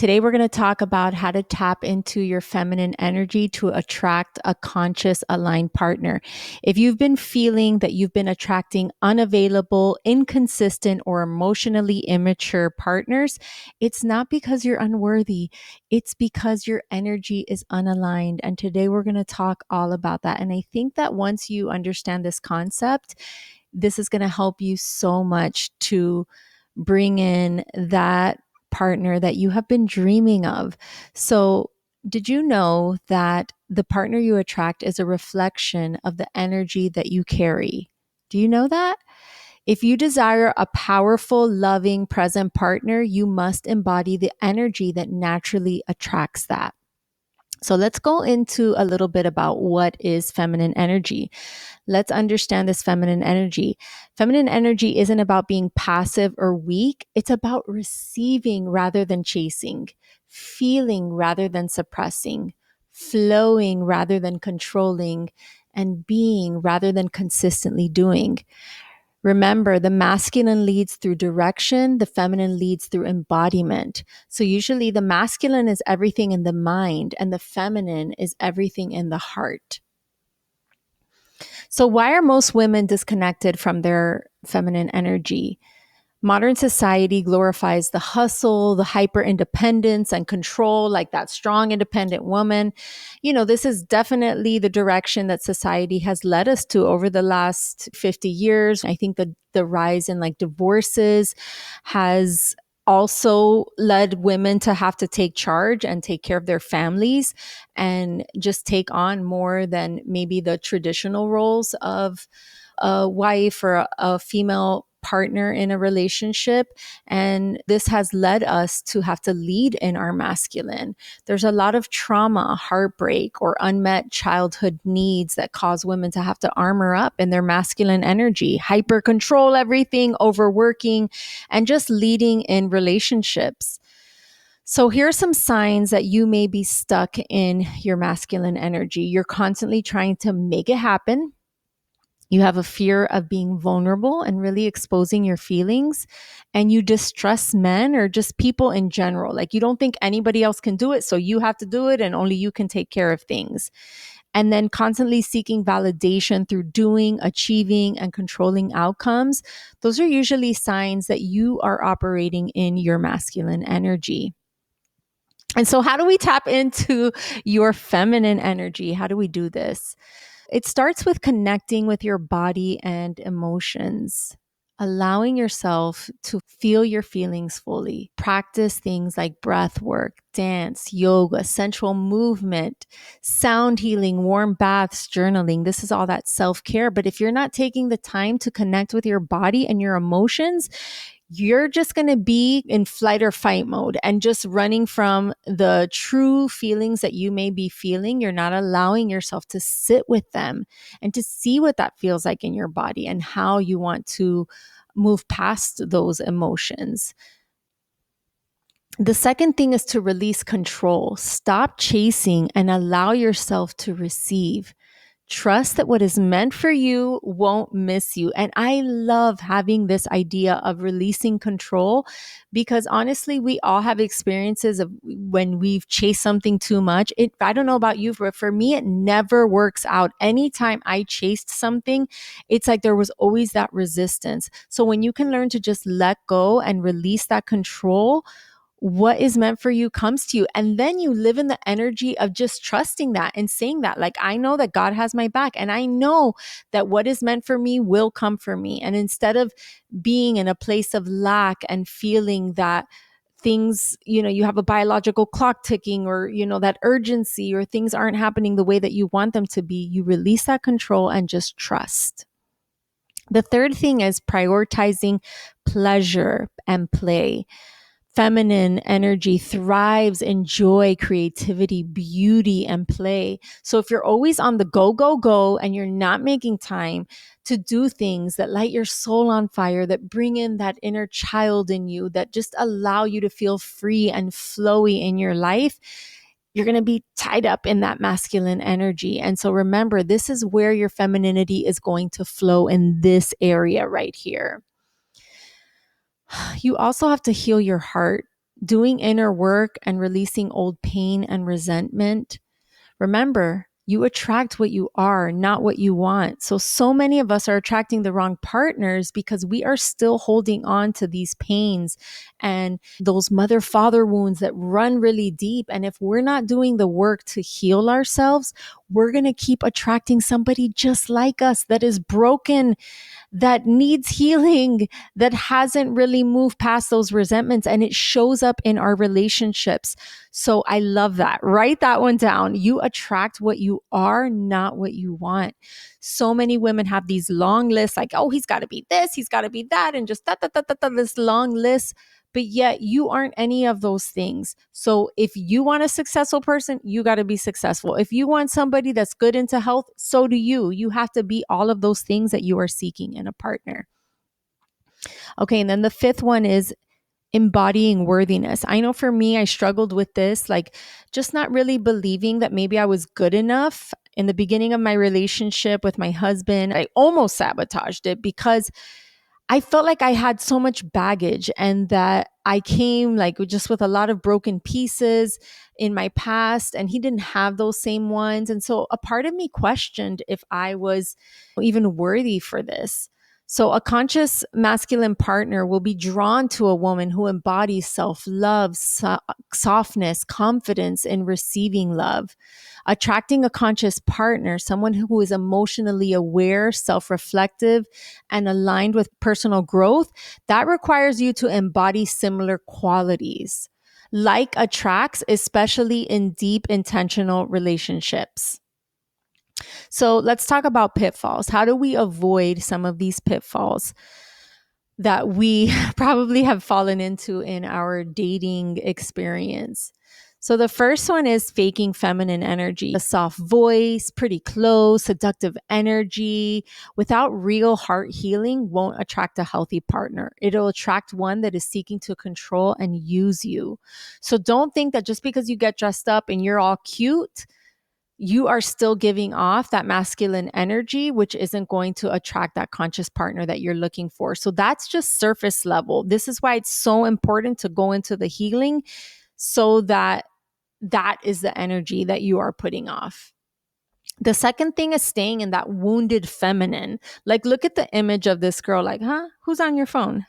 Today, we're going to talk about how to tap into your feminine energy to attract a conscious, aligned partner. If you've been feeling that you've been attracting unavailable, inconsistent, or emotionally immature partners, it's not because you're unworthy. It's because your energy is unaligned. And today, we're going to talk all about that. And I think that once you understand this concept, this is going to help you so much to bring in that partner that you have been dreaming of. So, did you know that the partner you attract is a reflection of the energy that you carry? Do you know that? If you desire a powerful, loving, present partner, you must embody the energy that naturally attracts that. So let's go into a little bit about what is feminine energy. Let's understand this feminine energy. Feminine energy isn't about being passive or weak. It's about receiving rather than chasing, feeling rather than suppressing, flowing rather than controlling, and being rather than consistently doing. Remember, the masculine leads through direction, the feminine leads through embodiment. So usually the masculine is everything in the mind and the feminine is everything in the heart. So why are most women disconnected from their feminine energy? Modern society glorifies the hustle, the hyper independence and control, like that strong, independent woman. This is definitely the direction that society has led us to over the last 50 years. I think the rise in like divorces has also led women to have to take charge and take care of their families and just take on more than maybe the traditional roles of a wife or a female partner in a relationship. And this has led us to have to lead in our masculine. There's a lot of trauma, heartbreak, or unmet childhood needs that cause women to have to armor up in their masculine energy, hyper control everything, overworking, and just leading in relationships. So here are some signs that you may be stuck in your masculine energy. You're constantly trying to make it happen. You have a fear of being vulnerable and really exposing your feelings, and you distrust men or just people in general. Like you don't think anybody else can do it, so you have to do it and only you can take care of things. And then constantly seeking validation through doing, achieving, and controlling outcomes. Those are usually signs that you are operating in your masculine energy. And so, how do we tap into your feminine energy? How do we do this? It starts with connecting with your body and emotions, allowing yourself to feel your feelings fully. Practice things like breath work, dance, yoga, sensual movement, sound healing, warm baths, journaling. This is all that self-care. But if you're not taking the time to connect with your body and your emotions, you're just going to be in flight or fight mode and just running from the true feelings that you may be feeling. You're not allowing yourself to sit with them and to see what that feels like in your body and how you want to move past those emotions. The second thing is to release control. Stop chasing and allow yourself to receive. Trust that what is meant for you won't miss you. And I love having this idea of releasing control because honestly, we all have experiences of when we've chased something too much. I don't know about you, but for me, it never works out. Anytime I chased something, it's like there was always that resistance. So when you can learn to just let go and release that control, what is meant for you comes to you. And then you live in the energy of just trusting that and saying that, like, I know that God has my back and I know that what is meant for me will come for me. And instead of being in a place of lack and feeling that things, you have a biological clock ticking or, that urgency or things aren't happening the way that you want them to be, you release that control and just trust. The third thing is prioritizing pleasure and play. Feminine energy thrives in joy, creativity, beauty, and play. So if you're always on the go, go, go, and you're not making time to do things that light your soul on fire, that bring in that inner child in you, that just allow you to feel free and flowy in your life, you're going to be tied up in that masculine energy. And so remember, this is where your femininity is going to flow, in this area right here. You also have to heal your heart. doing inner work and releasing old pain and resentment. Remember, you attract what you are, not what you want. So many of us are attracting the wrong partners because we are still holding on to these pains and those mother father wounds that run really deep. And if we're not doing the work to heal ourselves, we're going to keep attracting somebody just like us that is broken, that needs healing, that hasn't really moved past those resentments, and it shows up in our relationships. So I love that. Write that one down. You attract what you are, not what you want. So many women have these long lists like, oh, he's got to be this, he's got to be that, and just this long list. But yet you aren't any of those things. So if you want a successful person, you got to be successful. If you want somebody that's good into health, so do you. You have to be all of those things that you are seeking in a partner. Okay. And then the fifth one is embodying worthiness. I know for me, I struggled with this, like just not really believing that maybe I was good enough. In the beginning of my relationship with my husband, I almost sabotaged it because I felt like I had so much baggage and that I came like just with a lot of broken pieces in my past, and he didn't have those same ones. And so a part of me questioned if I was even worthy for this. So a conscious masculine partner will be drawn to a woman who embodies self-love, softness, confidence in receiving love. Attracting a conscious partner, someone who is emotionally aware, self-reflective, and aligned with personal growth, that requires you to embody similar qualities. Like attracts, especially in deep, intentional relationships. So let's talk about pitfalls. How do we avoid some of these pitfalls that we probably have fallen into in our dating experience? So the first one is faking feminine energy, a soft voice, pretty close, seductive energy without real heart healing won't attract a healthy partner. It'll attract one that is seeking to control and use you. So don't think that just because you get dressed up and you're all cute, you are still giving off that masculine energy, which isn't going to attract that conscious partner that you're looking for. So that's just surface level. This is why it's so important to go into the healing so that that is the energy that you are putting off. The second thing is staying in that wounded feminine. Like, look at the image of this girl, like, huh? Who's on your phone?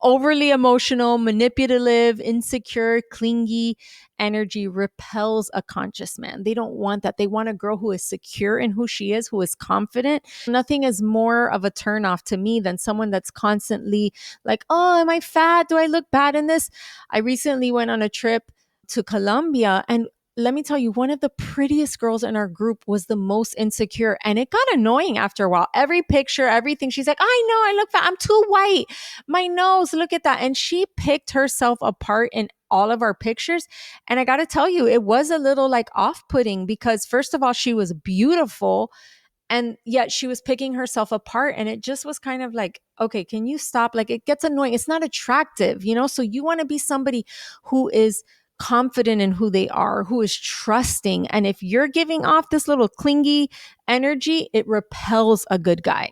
Overly emotional, manipulative, insecure, clingy energy repels a conscious man. They don't want that. They want a girl who is secure in who she is, who is confident. Nothing is more of a turnoff to me than someone that's constantly like, oh, am I fat? Do I look bad in this? I recently went on a trip to Colombia, and let me tell you, one of the prettiest girls in our group was the most insecure. And it got annoying after a while. Every picture, everything, she's like, I know, I look fat. I'm too white. My nose, look at that. And she picked herself apart in all of our pictures. And I got to tell you, it was a little like off-putting because first of all, she was beautiful. And yet she was picking herself apart. And it just was kind of like, okay, can you stop? Like it gets annoying. It's not attractive, you know? So you want to be somebody who is confident in who they are, who is trusting. And if you're giving off this little clingy energy, it repels a good guy.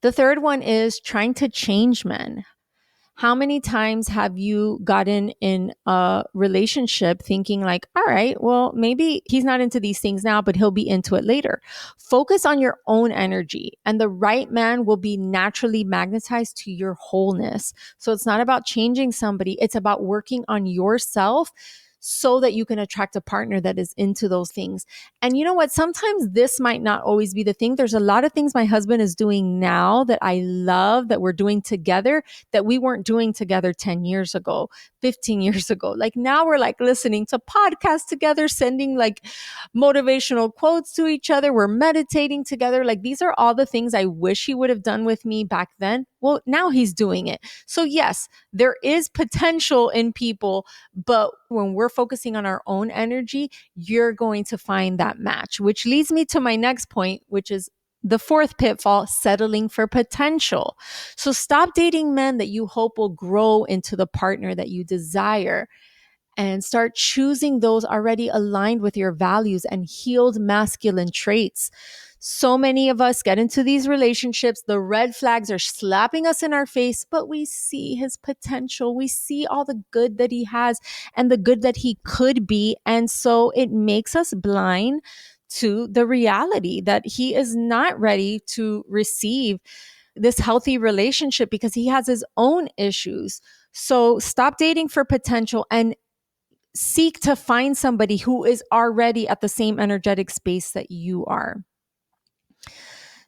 The third one is trying to change men. How many times have you gotten in a relationship thinking like, all right, well, maybe he's not into these things now, but he'll be into it later. Focus on your own energy and the right man will be naturally magnetized to your wholeness. So it's not about changing somebody. It's about working on yourself so that you can attract a partner that is into those things. And you know what? Sometimes this might not always be the thing. There's a lot of things my husband is doing now that I love that we're doing together that we weren't doing together 10 years ago, 15 years ago. Like now we're like listening to podcasts together, sending like motivational quotes to each other. We're meditating together. Like these are all the things I wish he would have done with me back then. Well, now he's doing it. So yes, there is potential in people, but when we're focusing on our own energy, you're going to find that match, which leads me to my next point, which is the fourth pitfall, settling for potential. So stop dating men that you hope will grow into the partner that you desire. and start choosing those already aligned with your values and healed masculine traits. So many of us get into these relationships, the red flags are slapping us in our face, but we see his potential. We see all the good that he has and the good that he could be. And so it makes us blind to the reality that he is not ready to receive this healthy relationship because he has his own issues. So stop dating for potential and seek to find somebody who is already at the same energetic space that you are.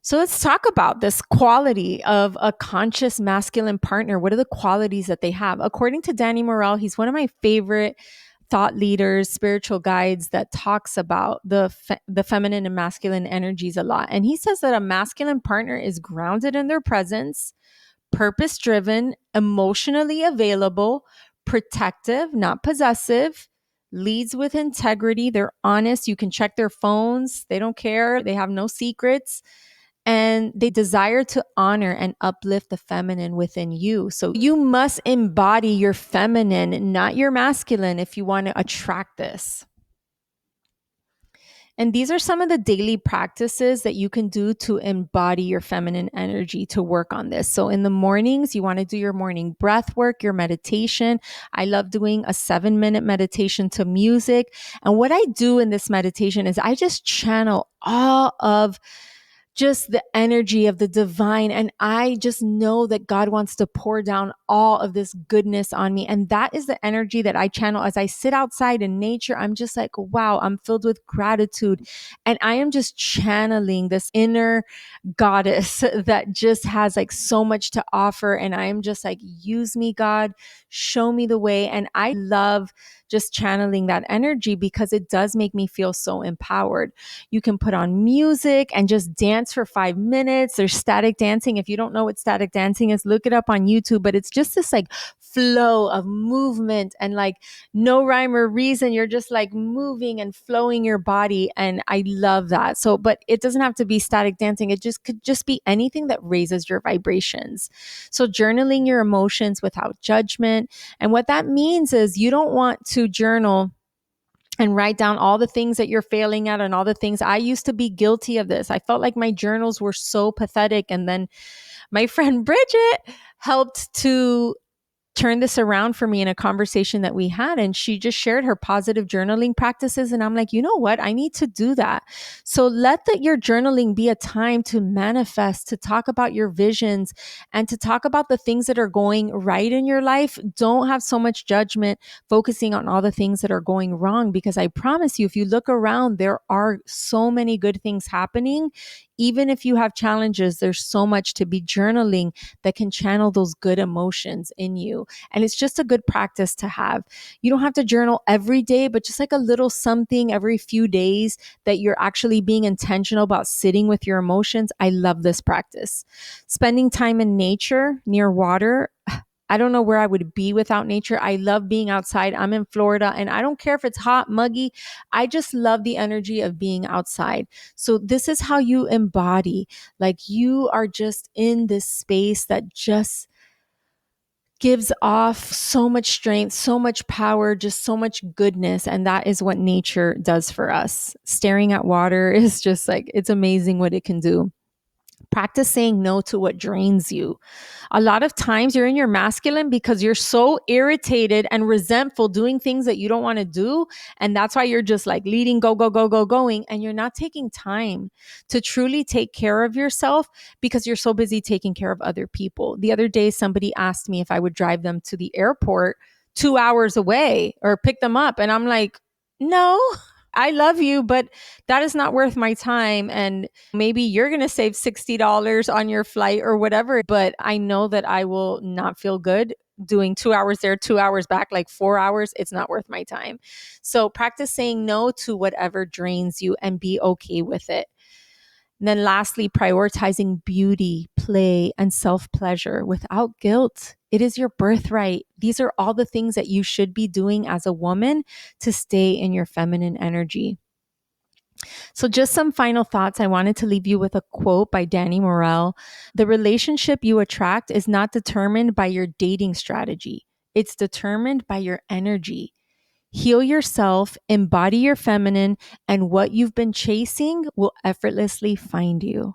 So let's talk about this quality of a conscious masculine partner. What are the qualities that they have? According to Danny Morel, he's one of my favorite thought leaders, spiritual guides that talks about the feminine and masculine energies a lot. And he says that a masculine partner is grounded in their presence, purpose driven, emotionally available, protective, not possessive, leads with integrity. They're honest. You can check their phones. They don't care. They have no secrets. And they desire to honor and uplift the feminine within you. So you must embody your feminine, not your masculine, if you want to attract this. And these are some of the daily practices that you can do to embody your feminine energy to work on this. So in the mornings, you want to do your morning breath work, your meditation. I love doing a 7-minute meditation to music. And what I do in this meditation is I just channel all of just the energy of the divine. And I just know that God wants to pour down all of this goodness on me. And that is the energy that I channel as I sit outside in nature. I'm just like, wow, I'm filled with gratitude. And I am just channeling this inner goddess that just has like so much to offer. And I am just like, use me, God, show me the way. And I love just channeling that energy because it does make me feel so empowered. You can put on music and just dance for 5 minutes. There's static dancing. If you don't know what static dancing is, look it up on YouTube. But it's just this like flow of movement and like no rhyme or reason. You're just like moving and flowing your body. And I love that. So, but it doesn't have to be static dancing. It just could just be anything that raises your vibrations. So journaling your emotions without judgment. And what that means is you don't want to journal and write down all the things that you're failing at and all the things. I used to be guilty of this. I felt like my journals were so pathetic. And then my friend Bridget helped to turn this around for me in a conversation that we had. And she just shared her positive journaling practices. And I'm like, you know what? I need to do that. So let your journaling be a time to manifest, to talk about your visions and to talk about the things that are going right in your life. Don't have so much judgment focusing on all the things that are going wrong, because I promise you, if you look around, there are so many good things happening. Even if you have challenges, there's so much to be journaling that can channel those good emotions in you. And it's just a good practice to have. You don't have to journal every day, but just like a little something every few days that you're actually being intentional about sitting with your emotions. I love this practice. Spending time in nature near water. I don't know where I would be without nature. I love being outside. I'm in Florida and I don't care if it's hot, muggy. I just love the energy of being outside. So this is how you embody, like you are just in this space that just gives off so much strength, so much power, just so much goodness. And that is what nature does for us. Staring at water is just like, it's amazing what it can do. Practice saying no to what drains you. A lot of times you're in your masculine because you're so irritated and resentful doing things that you don't want to do. And that's why you're just like leading, go, go, go, go, going. And you're not taking time to truly take care of yourself because you're so busy taking care of other people. The other day, somebody asked me if I would drive them to the airport 2 hours away or pick them up. And I'm like, no. I love you, but that is not worth my time. And maybe you're going to save $60 on your flight or whatever, but I know that I will not feel good doing 2 hours there, 2 hours back, like 4 hours. It's not worth my time. So practice saying no to whatever drains you and be okay with it. And then lastly, prioritizing beauty, play, and self-pleasure without guilt. It is your birthright. These are all the things that you should be doing as a woman to stay in your feminine energy. So just some final thoughts. I wanted to leave you with a quote by Danny Morel. The relationship you attract is not determined by your dating strategy. It's determined by your energy. Heal yourself, embody your feminine, and what you've been chasing will effortlessly find you.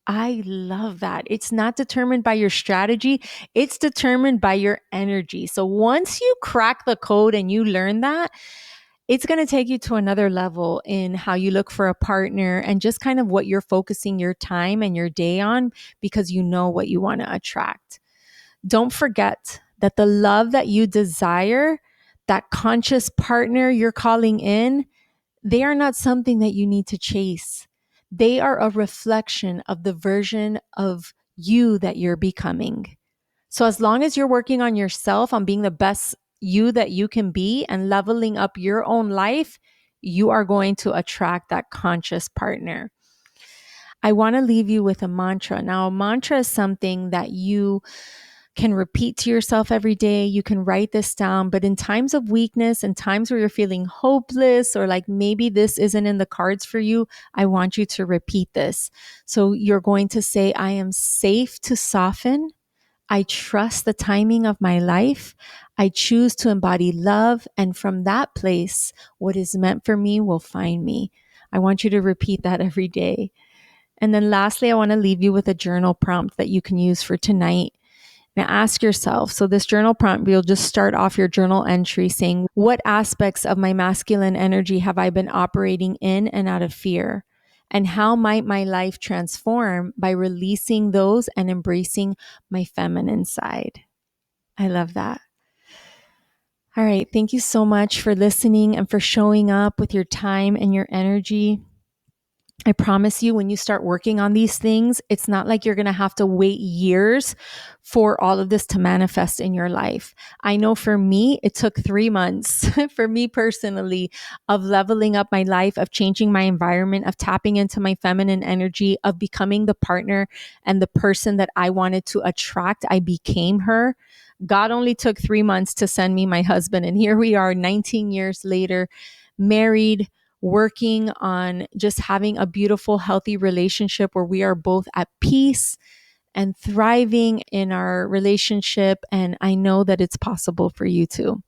I love that. It's not determined by your strategy, it's determined by your energy. So once you crack the code and you learn that, it's going to take you to another level in how you look for a partner and just kind of what you're focusing your time and your day on because you know what you want to attract. Don't forget that the love that you desire, that conscious partner you're calling in, they are not something that you need to chase. They are a reflection of the version of you that you're becoming. So as long as you're working on yourself, on being the best you that you can be and leveling up your own life, you are going to attract that conscious partner. I want to leave you with a mantra. Now, a mantra is something that you can repeat to yourself every day. You can write this down, but in times of weakness and times where you're feeling hopeless or like maybe this isn't in the cards for you, I want you to repeat this. So you're going to say, I am safe to soften. I trust the timing of my life. I choose to embody love. And from that place, what is meant for me will find me. I want you to repeat that every day. And then lastly, I want to leave you with a journal prompt that you can use for tonight. Now ask yourself, so this journal prompt, you'll just start off your journal entry saying, what aspects of my masculine energy have I been operating in and out of fear? And how might my life transform by releasing those and embracing my feminine side? I love that. All right. Thank you so much for listening and for showing up with your time and your energy. I promise you, when you start working on these things, it's not like you're going to have to wait years for all of this to manifest in your life. I know for me, it took 3 months for me personally of leveling up my life, of changing my environment, of tapping into my feminine energy, of becoming the partner and the person that I wanted to attract. I became her. God only took 3 months to send me my husband. And here we are 19 years later, married, working on just having a beautiful, healthy relationship where we are both at peace and thriving in our relationship. And I know that it's possible for you too.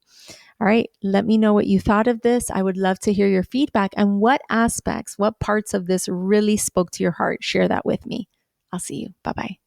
All right. Let me know what you thought of this. I would love to hear your feedback and what aspects, what parts of this really spoke to your heart. Share that with me. I'll see you. Bye-bye.